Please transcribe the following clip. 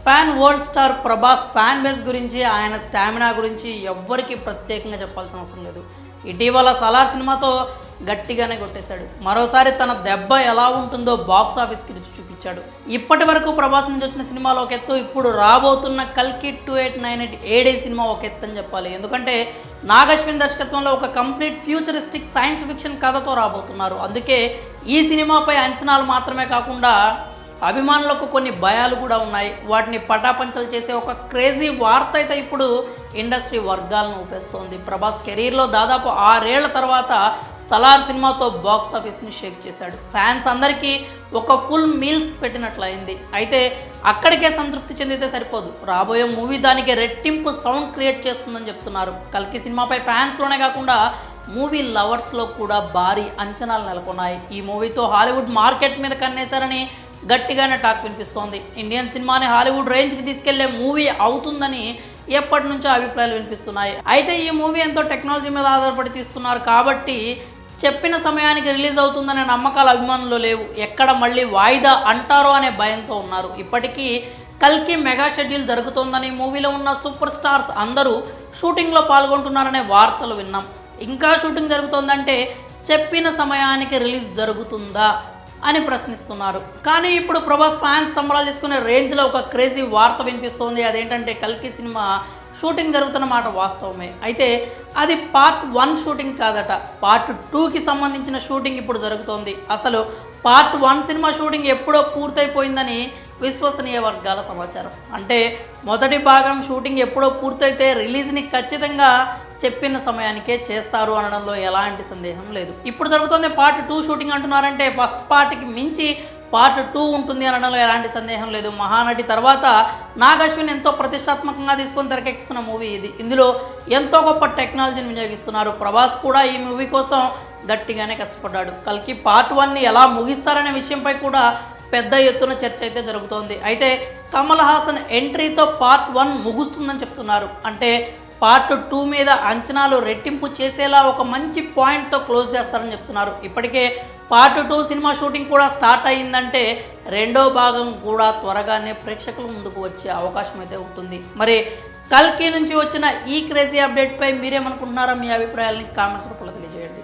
Fan world star Prabhas fan base గురించి ఆయన stamina గురించి ఎవ్వరికి ప్రత్యేకంగా చెప్పాల్సిన అవసరం లేదు. ఇటీవల సలార్ సినిమాతో గట్టిగానే కొట్టేశాడు. మరోసారి తన దెబ్బ ఎలా ఉంటుందో బాక్స్ ఆఫీస్కి రుచి చూపించాడు. ఇప్పటి వరకు ప్రభాస్ నుంచి వచ్చిన సినిమాలు ఒక ఎత్తు, ఇప్పుడు రాబోతున్న కల్కి 2898 ఏడే సినిమా ఒక ఎత్తు అని చెప్పాలి. ఎందుకంటే నాగ్ అశ్విన్ దర్శకత్వంలో ఒక కంప్లీట్ ఫ్యూచరిస్టిక్ సైన్స్ ఫిక్షన్ కథతో రాబోతున్నారు. అందుకే ఈ సినిమాపై అంచనాలు మాత్రమే కాకుండా అభిమానులకు కొన్ని భయాలు కూడా ఉన్నాయి. వాటిని పటాపంచలు చేసే ఒక క్రేజీ వార్త అయితే ఇప్పుడు ఇండస్ట్రీ వర్గాలను ఊపేస్తోంది. ప్రభాస్ కెరీర్లో దాదాపు 6 ఏళ్ల తర్వాత సలార్ సినిమాతో బాక్స్ ఆఫీస్ని షేక్ చేశాడు. ఫ్యాన్స్ అందరికీ ఒక ఫుల్ మీల్స్ పెట్టినట్లయింది. అయితే అక్కడికే సంతృప్తి చెందితే సరిపోదు, రాబోయే మూవీ దానికి రెట్టింపు సౌండ్ క్రియేట్ చేస్తుందని చెప్తున్నారు. కల్కి సినిమాపై ఫ్యాన్స్లోనే కాకుండా మూవీ లవర్స్లో కూడా భారీ అంచనాలు నెలకొన్నాయి. ఈ మూవీతో హాలీవుడ్ మార్కెట్ మీద కన్నేశారని గట్టిగానే టాక్ వినిపిస్తోంది. ఇండియన్ సినిమాని హాలీవుడ్ రేంజ్కి తీసుకెళ్లే మూవీ అవుతుందని ఎప్పటి నుంచో అభిప్రాయాలు వినిపిస్తున్నాయి. అయితే ఈ మూవీ ఎంతో టెక్నాలజీ మీద ఆధారపడి తీస్తున్నారు కాబట్టి చెప్పిన సమయానికి రిలీజ్ అవుతుందనే నమ్మకాలు అభిమానులు లేవు. ఎక్కడ మళ్ళీ వాయిదా అంటారో అనే భయంతో ఉన్నారు. ఇప్పటికీ కల్కి మెగా షెడ్యూల్ జరుగుతోందని, మూవీలో ఉన్న సూపర్ స్టార్స్ అందరూ షూటింగ్లో పాల్గొంటున్నారనే వార్తలు విన్నాం. ఇంకా షూటింగ్ జరుగుతోందంటే చెప్పిన సమయానికి రిలీజ్ జరుగుతుందా అని ప్రశ్నిస్తున్నారు. కానీ ఇప్పుడు ప్రభాస్ ఫ్యాన్స్ సంబరాలు చేసుకునే రేంజ్లో ఒక క్రేజీ వార్త వినిపిస్తోంది. అదేంటంటే కల్కి సినిమా షూటింగ్ జరుగుతున్న మాట వాస్తవమే. అయితే అది పార్ట్ 1 షూటింగ్ కాదట, పార్ట్ 2కి సంబంధించిన షూటింగ్ ఇప్పుడు జరుగుతోంది. అసలు పార్ట్ 1 సినిమా షూటింగ్ ఎప్పుడో పూర్తయిపోయిందని విశ్వసనీయ వర్గాల సమాచారం. అంటే మొదటి భాగం షూటింగ్ ఎప్పుడో పూర్తయితే రిలీజ్ని ఖచ్చితంగా చెప్పిన సమయానికే చేస్తారు అనడంలో ఎలాంటి సందేహం లేదు. ఇప్పుడు జరుగుతుంది పార్ట్ 2 షూటింగ్ అంటున్నారంటే ఫస్ట్ పార్ట్కి మించి పార్ట్ 2 ఉంటుంది అనడంలో ఎలాంటి సందేహం లేదు. మహానటి తర్వాత నాగ్ అశ్విన్ ఎంతో ప్రతిష్టాత్మకంగా తీసుకొని తెరకెక్కిస్తున్న మూవీ ఇది. ఇందులో ఎంతో గొప్ప టెక్నాలజీని వినియోగిస్తున్నారు. ప్రభాస్ కూడా ఈ మూవీ కోసం గట్టిగానే కష్టపడ్డాడు. కల్కి పార్ట్ 1ని ఎలా ముగిస్తారనే విషయంపై కూడా పెద్ద ఎత్తున చర్చ అయితే జరుగుతోంది. అయితే కమల్ హాసన్ ఎంట్రీతో పార్ట్ 1 ముగుస్తుందని చెప్తున్నారు. అంటే పార్ట్ 2 మీద అంచనాలు రెట్టింపు చేసేలా ఒక మంచి పాయింట్తో క్లోజ్ చేస్తారని చెప్తున్నారు. ఇప్పటికే పార్ట్ 2 సినిమా షూటింగ్ కూడా స్టార్ట్ అయ్యిందంటే రెండో భాగం కూడా త్వరగానే ప్రేక్షకుల ముందుకు వచ్చే అవకాశం అయితే ఉంటుంది. మరి కల్కి నుంచి వచ్చిన ఈ క్రేజీ అప్డేట్పై మీరేమనుకుంటున్నారో మీ అభిప్రాయాలని కామెంట్స్ రూపంలో తెలియజేయండి.